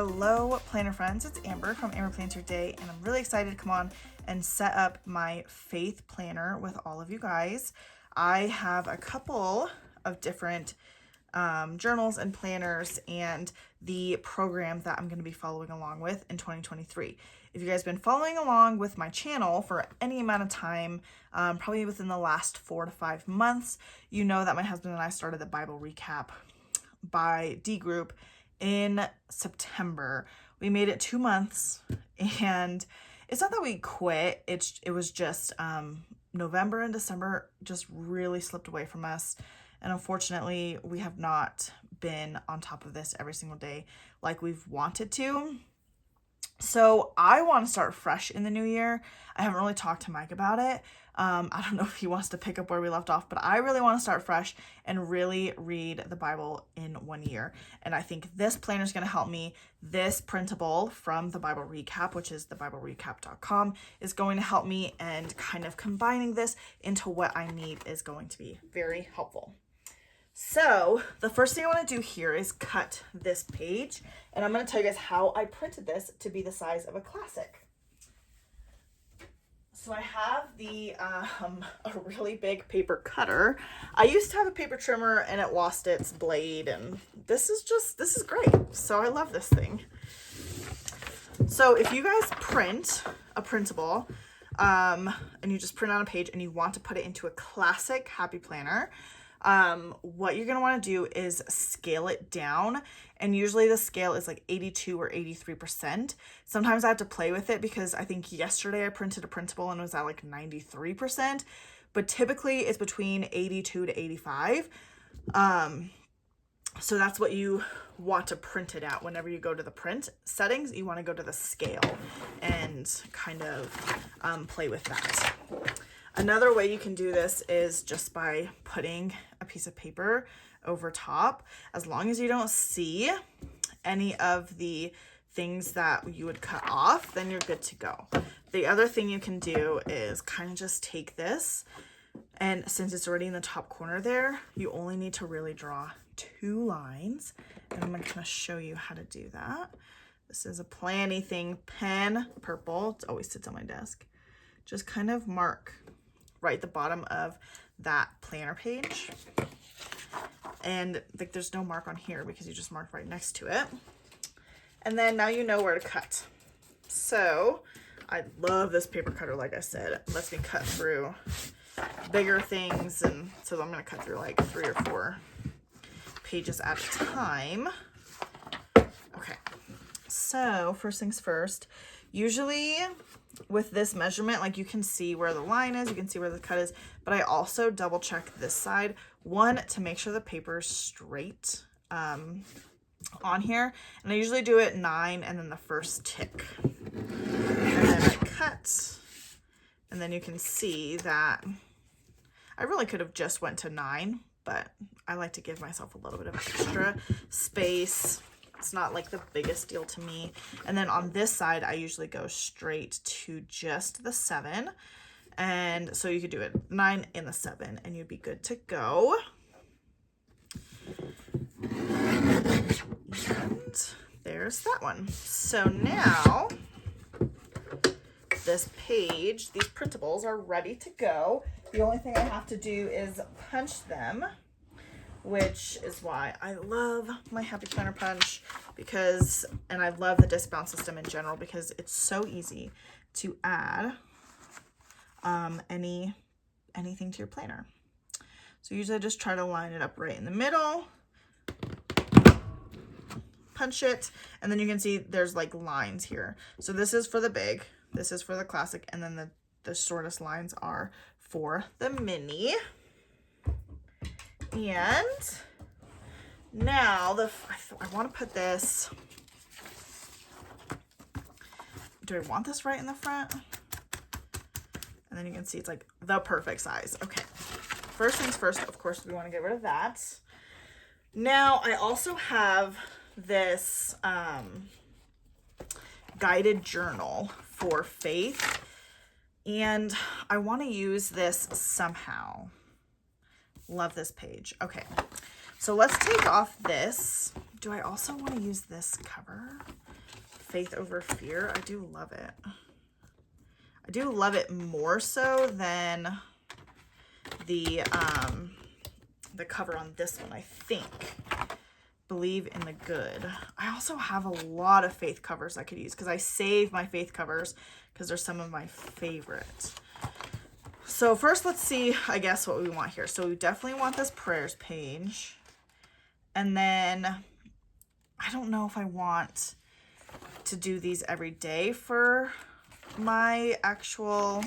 Hello, planner friends. It's Amber from AmberPlansHerDay, and I'm really excited to come on and set up my faith planner with all of you guys. I have a couple of different journals and planners and the program that I'm going to be following along with in 2023. If you guys have been following along with my channel for any amount of time, probably within the last 4 to 5 months, you know that my husband and I started the Bible recap by D group in September. We made it 2 months, and it's not that we quit. It was just November and December just really slipped away from us. And unfortunately, we have not been on top of this every single day like we've wanted to. So I want to start fresh in the new year. I haven't really talked to Mike about it. I don't know if he wants to pick up where we left off, but I really want to start fresh and really read the Bible in 1 year. And I think this planner is going to help me. This printable from the Bible Recap, which is thebiblerecap.com, is going to help me, and kind of combining this into what I need is going to be very helpful. So the first thing I want to do here is cut this page, and I'm going to tell you guys how I printed this to be the size of a classic. So I have a really big paper cutter. I used to have a paper trimmer and it lost its blade, and this is great. So I love this thing. So if you guys print a printable, and you just print on a page and you want to put it into a classic happy planner, what you're going to want to do is scale it down. And usually the scale is like 82 or 83%. Sometimes I have to play with it because I think yesterday I printed a printable and it was at like 93%, but typically it's between 82 to 85. So that's what you want to print it at. Whenever you go to the print settings, you want to go to the scale and kind of play with that. Another way you can do this is just by putting a piece of paper over top. As long as you don't see any of the things that you would cut off, then you're good to go. The other thing you can do is kind of just take this, and since it's already in the top corner there, you only need to really draw 2 lines. And I'm going to kind of show you how to do that. This is a Planny Thing pen, purple. It always sits on my desk. Just kind of mark right at the bottom of that planner page. And like there's no mark on here because you just marked right next to it. And then now you know where to cut. So I love this paper cutter, like I said. It lets me cut through bigger things, and so I'm gonna cut through like 3 or 4 pages at a time. Okay, so first things first, usually with this measurement, like you can see where the line is, you can see where the cut is, but I also double check this side, one, to make sure the paper is straight on here, and I usually do it 9 and then the first tick, and then I cut, and then you can see that I really could have just went to 9, but I like to give myself a little bit of extra space. It's not like the biggest deal to me. And then on this side, I usually go straight to just the 7. And so you could do it 9 and the 7 and you'd be good to go. And there's that one. So now this page, these printables are ready to go. The only thing I have to do is punch them, which is why I love my Happy Planner Punch, because, and I love the disc bound system in general, because it's so easy to add anything to your planner. So usually I just try to line it up right in the middle, punch it, and then you can see there's like lines here. So this is for the big, this is for the classic, and then the shortest lines are for the mini. And now I want to put this, do I want this right in the front? And then you can see it's like the perfect size. Okay, first things first, of course, we want to get rid of that. Now I also have this guided journal for faith, and I want to use this somehow. Love this page. Okay, so let's take off this. Do I also want to use this cover? Faith Over Fear. I do love it. I do love it more so than the cover on this one, I think. Believe in the Good. I also have a lot of faith covers I could use because I save my faith covers because they're some of my favorites. So first, let's see, I guess, what we want here. So we definitely want this prayers page. And then I don't know if I want to do these every day for my actual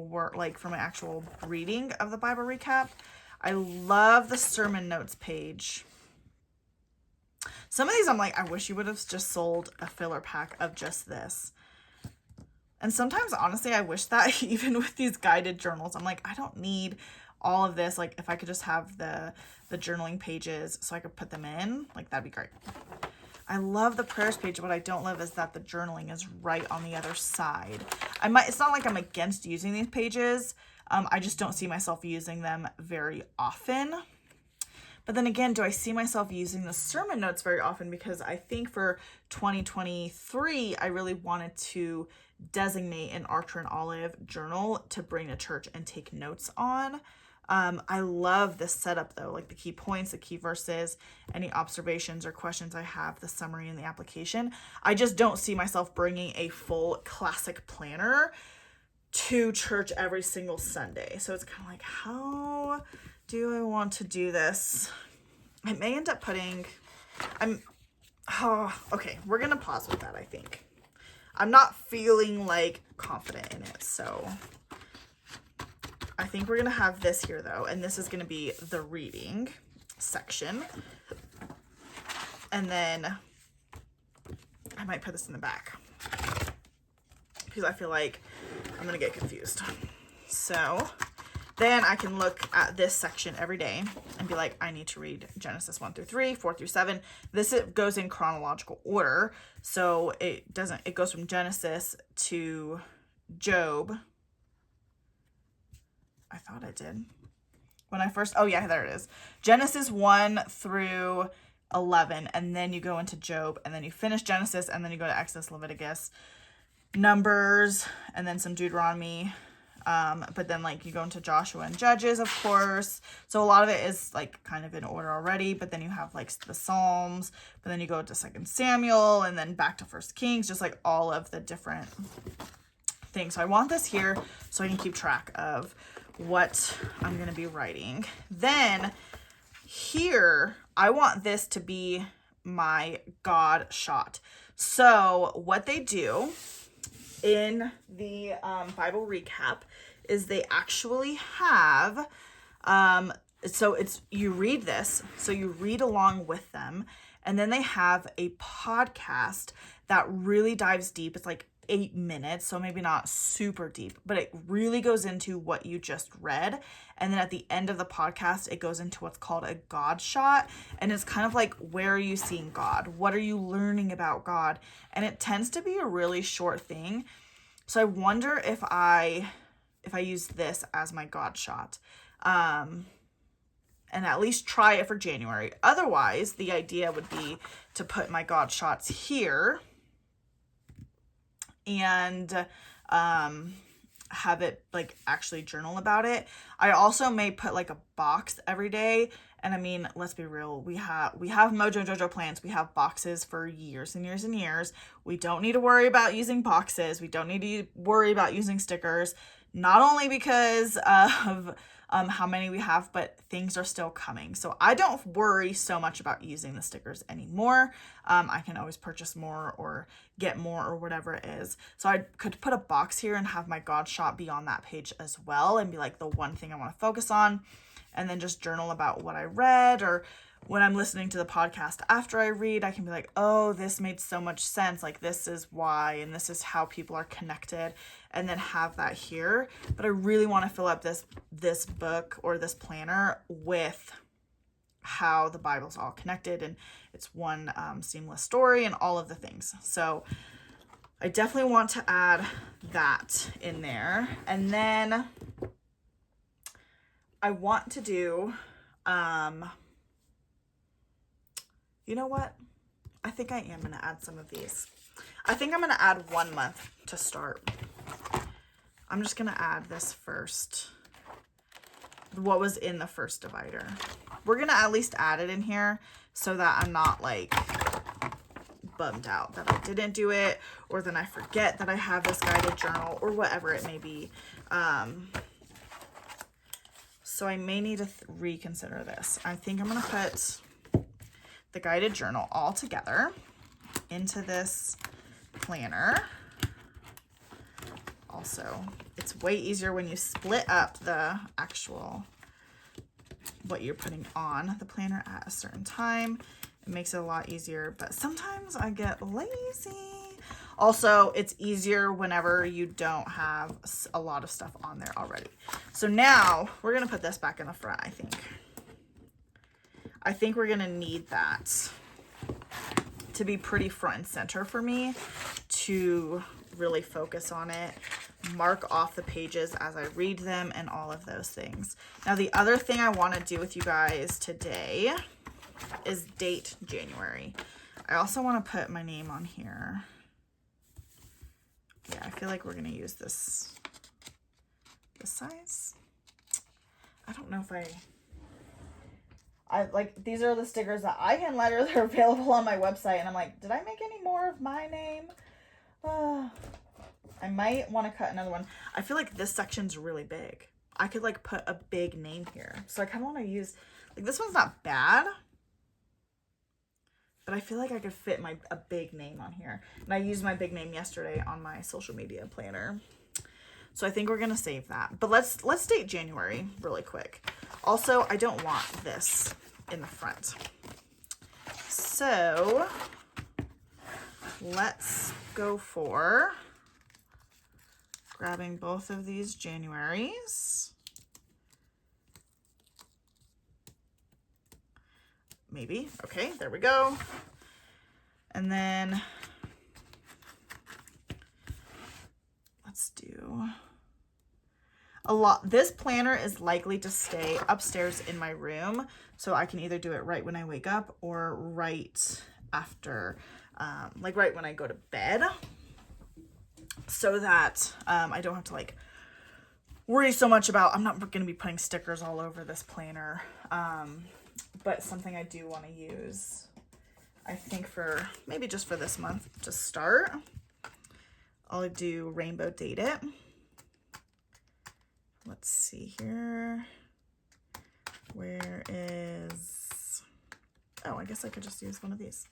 work, like for my actual reading of the Bible recap. I love the sermon notes page. Some of these I'm like, I wish you would have just sold a filler pack of just this. And sometimes, honestly, I wish that even with these guided journals, I'm like, I don't need all of this. Like, if I could just have the journaling pages so I could put them in, like, that'd be great. I love the prayers page. What I don't love is that the journaling is right on the other side. It's not like I'm against using these pages. I just don't see myself using them very often. But then again, do I see myself using the sermon notes very often? Because I think for 2023, I really wanted to designate an Archer and Olive journal to bring to church and take notes on. I love this setup though, like the key points, the key verses, any observations or questions I have, the summary and the application. I just don't see myself bringing a full classic planner to church every single Sunday. So it's kind of like, how do I want to do this? I may end up putting, okay, we're going to pause with that, I think. I'm not feeling like confident in it, so I think we're going to have this here though, and this is going to be the reading section. And then I might put this in the back because I feel like I'm going to get confused. So then I can look at this section every day and be like, I need to read Genesis 1 through 3, 4 through 7. It goes in chronological order. So it goes from Genesis to Job. I thought I did. When I first, oh yeah, there it is. Genesis 1 through 11, and then you go into Job, and then you finish Genesis, and then you go to Exodus, Leviticus, Numbers, and then some Deuteronomy. But then like you go into Joshua and Judges, of course. So a lot of it is like kind of in order already, but then you have like the Psalms, but then you go to 2 Samuel and then back to 1 Kings, just like all of the different things. So I want this here so I can keep track of what I'm going to be writing. Then here, I want this to be my God shot. So what they do in the Bible recap is they actually have, so you read this, so you read along with them, and then they have a podcast that really dives deep. It's like 8 minutes, so maybe not super deep, but it really goes into what you just read. And then at the end of the podcast, it goes into what's called a God shot. And it's kind of like, where are you seeing God? What are you learning about God? And it tends to be a really short thing. So I wonder if I use this as my God shot. And at least try it for January. Otherwise, the idea would be to put my God shots here and have it like actually journal about it. I also may put like a box every day. And I mean, let's be real. We have Mojo Jojo plans. We have boxes for years and years and years. We don't need to worry about using boxes. We don't need to worry about using stickers. Not only because of how many we have, but things are still coming. So I don't worry so much about using the stickers anymore. I can always purchase more or get more or whatever it is. So I could put a box here and have my God shot be on that page as well and be like the one thing I want to focus on, and then just journal about what I read, or when I'm listening to the podcast after I read, I can be like, oh, this made so much sense. Like, this is why, and this is how people are connected, and then have that here. But I really want to fill up this book or this planner with how the Bible's all connected, and it's one seamless story and all of the things. So I definitely want to add that in there. And then I want to do, You know what? I think I am going to add some of these. I think I'm going to add 1 month to start. I'm just going to add this first. What was in the first divider. We're going to at least add it in here so that I'm not like bummed out that I didn't do it, or then I forget that I have this guided journal, or whatever it may be. So I may need to reconsider this. I think I'm going to put the guided journal all together into this planner. Also, it's way easier when you split up the actual, what you're putting on the planner at a certain time. It makes it a lot easier, but sometimes I get lazy. Also, it's easier whenever you don't have a lot of stuff on there already. So now we're going to put this back in the front, I think. I think we're going to need that to be pretty front and center for me to really focus on it, mark off the pages as I read them, and all of those things. Now, the other thing I want to do with you guys today is date January. I also want to put my name on here. Yeah, I feel like we're going to use this size. I don't know if I like, these are the stickers that I hand letter. They're available on my website, and I'm like, did I make any more of my name? I might want to cut another one. I feel like this section's really big. I could like put a big name here. So I kind of want to use, like, this one's not bad, but I feel like I could fit a big name on here. And I used my big name yesterday on my social media planner. So I think we're going to save that. But let's date January really quick. Also, I don't want this in the front. So let's go for grabbing both of these Januaries. Maybe. Okay, there we go. And then let's do a lot. This planner is likely to stay upstairs in my room, so I can either do it right when I wake up or right after, like right when I go to bed, so that I don't have to like worry so much about, I'm not going to be putting stickers all over this planner, but something I do want to use, I think, for maybe just for this month to start. I'll do rainbow date it. Let's see here. Where is, oh, I guess I could just use one of these.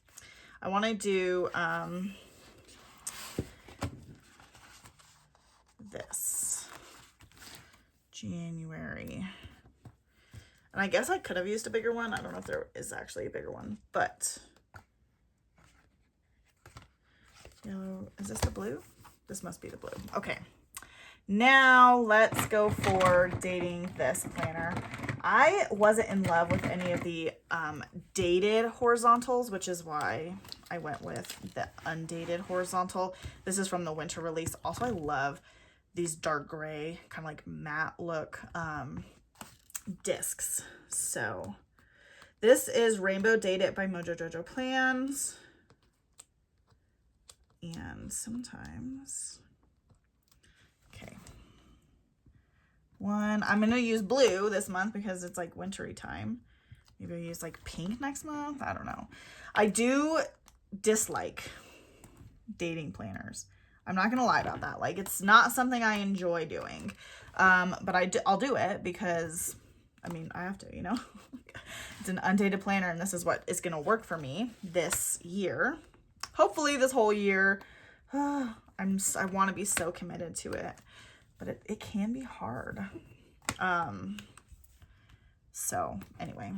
I want to do this January. And I guess I could have used a bigger one. I don't know if there is actually a bigger one, but yellow, is this the blue? This must be the blue. Okay. Now let's go for dating this planner. I wasn't in love with any of the dated horizontals, which is why I went with the undated horizontal. This is from the winter release. Also, I love these dark gray, kind of like matte look discs. So this is Rainbow Date It by Mojo Jojo Plans. And sometimes, okay, one, I'm going to use blue this month because it's like wintry time. Maybe I'll use like pink next month. I don't know. I do dislike dating planners. I'm not going to lie about that. Like, it's not something I enjoy doing. But I'll do it because, I mean, I have to, you know. It's an undated planner, and this is what is going to work for me this year. Hopefully this whole year. I want to be so committed to it, but it can be hard. So anyway,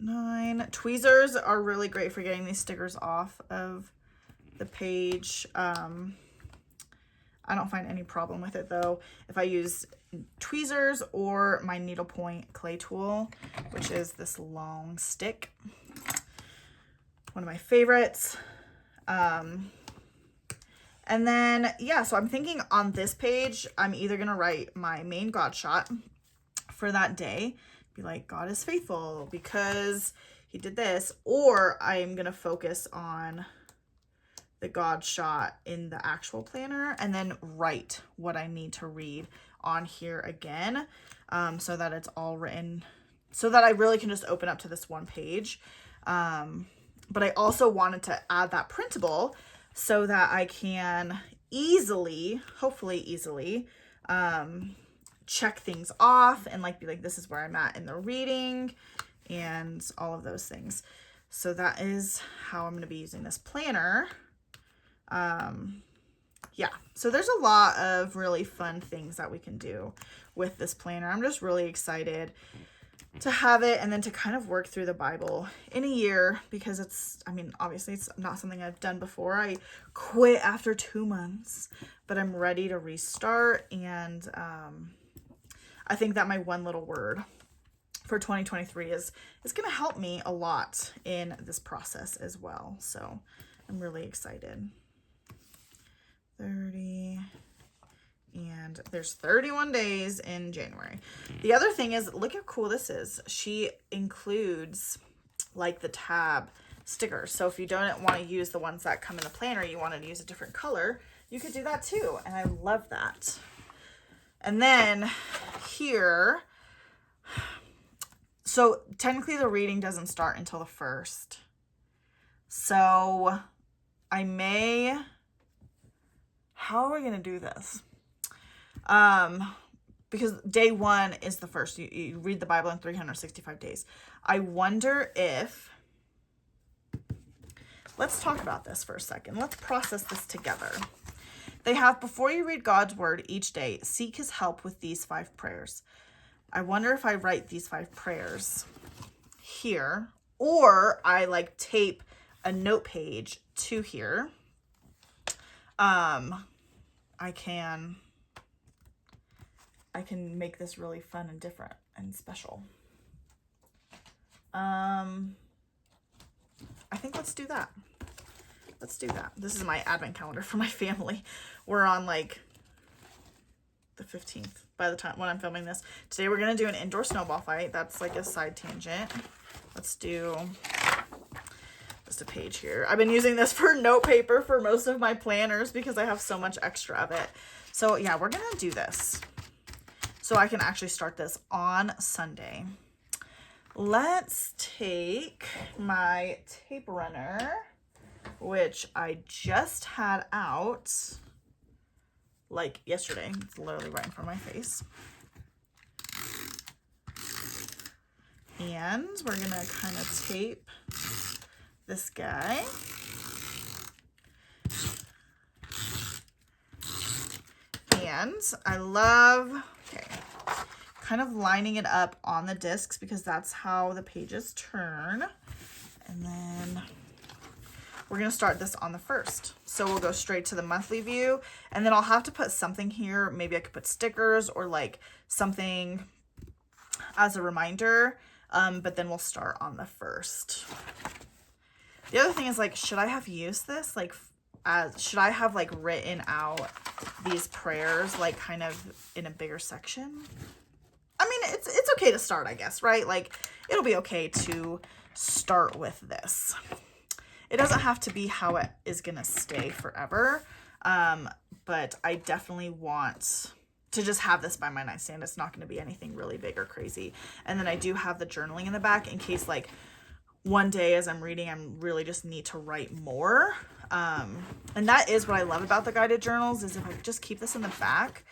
9 tweezers are really great for getting these stickers off of the page. I don't find any problem with it though. If I use tweezers or my needlepoint clay tool, which is this long stick, one of my favorites. And then, yeah, so I'm thinking on this page, I'm either going to write my main God shot for that day, be like, God is faithful, because he did this, or I'm going to focus on the God shot in the actual planner and then write what I need to read on here again, so that it's all written, so that I really can just open up to this one page. But I also wanted to add that printable so that I can easily, hopefully easily, check things off and like be like, this is where I'm at in the reading and all of those things. So that is how I'm going to be using this planner. Yeah, so there's a lot of really fun things that we can do with this planner. I'm just really excited to have it and then to kind of work through the Bible in a year, because it's, I mean, obviously it's not something I've done before. I quit after 2 months, but I'm ready to restart. And I think that my one little word for 2023 is going to help me a lot in this process as well. So I'm really excited. 30, and there's 31 days in January. The other thing is, look how cool this is. She includes like the tab stickers. So if you don't want to use the ones that come in the planner, you want to use a different color, you could do that too. And I love that. And then here, so technically the reading doesn't start until the 1st. So I may, how are we going to do this? Because day 1 is the 1st. You read the Bible in 365 days. I wonder if, let's talk about this for a second. Let's process this together. They have, before you read God's word each day, seek his help with these 5 prayers. I wonder if I write these 5 prayers here, or I like tape a note page to here. I can make this really fun and different and special. I think let's do that. Let's do that. This is my advent calendar for my family. We're on like the 15th by the time when I'm filming this. Today we're going to do an indoor snowball fight. That's like a side tangent. Let's do just a page here. I've been using this for note paper for most of my planners because I have so much extra of it. So yeah, we're going to do this so I can actually start this on Sunday. Let's take my tape runner, which I just had out like yesterday. It's literally right in front of my face. And we're gonna kind of tape this guy. And I love, okay, kind of lining it up on the discs because that's how the pages turn. And then we're going to start this on the 1st. So we'll go straight to the monthly view, and then I'll have to put something here. Maybe I could put stickers or like something as a reminder. But then we'll start on the 1st. The other thing is, like, should I have used this? Like, should I have like written out these prayers like kind of in a bigger section? I mean, it's okay to start, I guess, right? Like, it'll be okay to start with this. It doesn't have to be how it is going to stay forever. But I definitely want to just have this by my nightstand. It's not going to be anything really big or crazy. And then I do have the journaling in the back in case like one day as I'm reading, I'm really just need to write more. And that is what I love about the guided journals is if I just keep this in the back,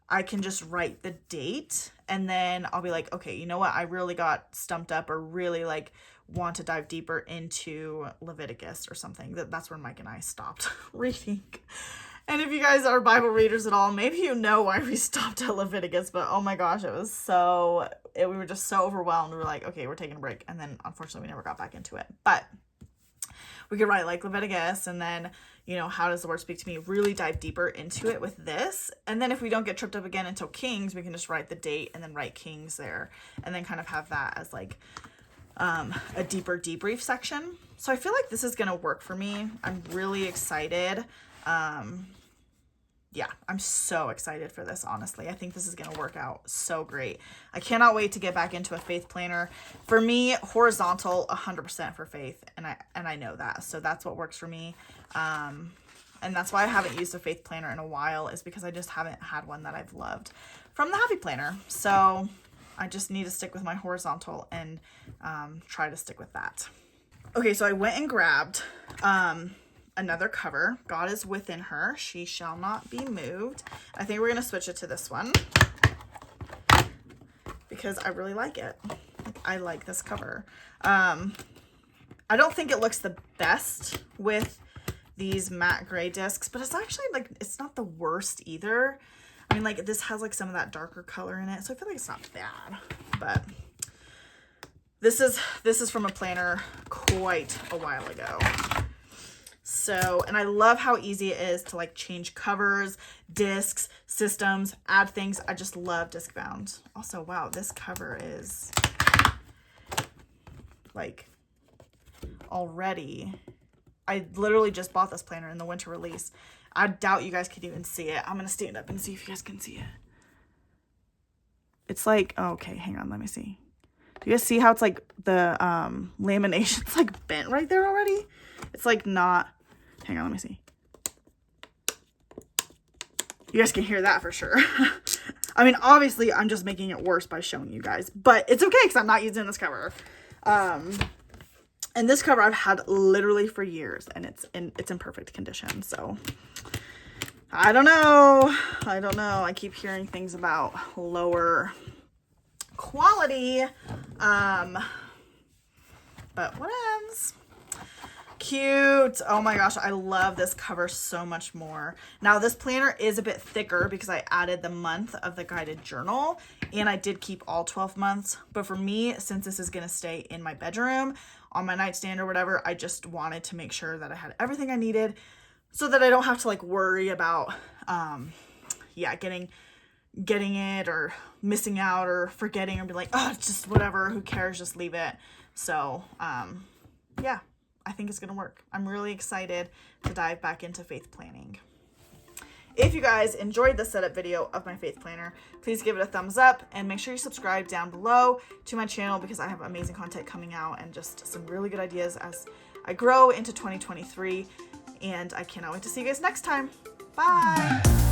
I can just write the date and then I'll be like, okay, you know what? I really got stumped up or really like want to dive deeper into Leviticus or something. That's where Mike and I stopped reading. And if you guys are Bible readers at all, maybe you know why we stopped at Leviticus, but oh my gosh, we were just so overwhelmed. We were like, okay, we're taking a break. And then unfortunately we never got back into it, but we could write like Leviticus and then, you know, how does the word speak to me? Really dive deeper into it with this. And then if we don't get tripped up again until Kings, we can just write the date and then write Kings there and then kind of have that as like a deeper debrief section. So I feel like this is going to work for me. I'm really excited. yeah, I'm so excited for this, honestly. I think this is going to work out so great. I cannot wait to get back into a faith planner. For me, horizontal, 100% for faith, and I know that. So that's what works for me. And that's why I haven't used a faith planner in a while, is because I just haven't had one that I've loved from the Happy Planner. So I just need to stick with my horizontal and try to stick with that. Okay, so I went and grabbed another cover. God is within her. She shall not be moved. I think we're going to switch it to this one because I really like it. I like this cover. I don't think it looks the best with these matte gray discs, but it's actually like, it's not the worst either. I mean, like, this has like some of that darker color in it, so I feel like it's not bad. But this is from a planner quite a while ago. So, and I love how easy it is to like change covers, discs, systems, add things. I just love disc bound. Also, wow, this cover is like already, I literally just bought this planner in the winter release. I doubt you guys could even see it. I'm going to stand up and see if you guys can see it. It's like, oh, okay, hang on, let me see. Do you guys see how it's like the lamination's like bent right there already? It's like not, hang on, let me see. You guys can hear that for sure. I mean, obviously I'm just making it worse by showing you guys, but it's okay because I'm not using this cover. And this cover I've had literally for years, and it's in perfect condition. So I don't know. I keep hearing things about lower quality. But whatevs. Cute. Oh my gosh, I love this cover so much more. Now this planner is a bit thicker because I added the month of the guided journal, and I did keep all 12 months. But for me, since this is going to stay in my bedroom on my nightstand or whatever, I just wanted to make sure that I had everything I needed so that I don't have to like worry about getting it or missing out or forgetting or be like, oh, it's just whatever, who cares, just leave it. So yeah, I think it's gonna work. I'm really excited to dive back into faith planning. If you guys enjoyed this setup video of my faith planner, please give it a thumbs up and make sure you subscribe down below to my channel because I have amazing content coming out and just some really good ideas as I grow into 2023. And I cannot wait to see you guys next time. Bye.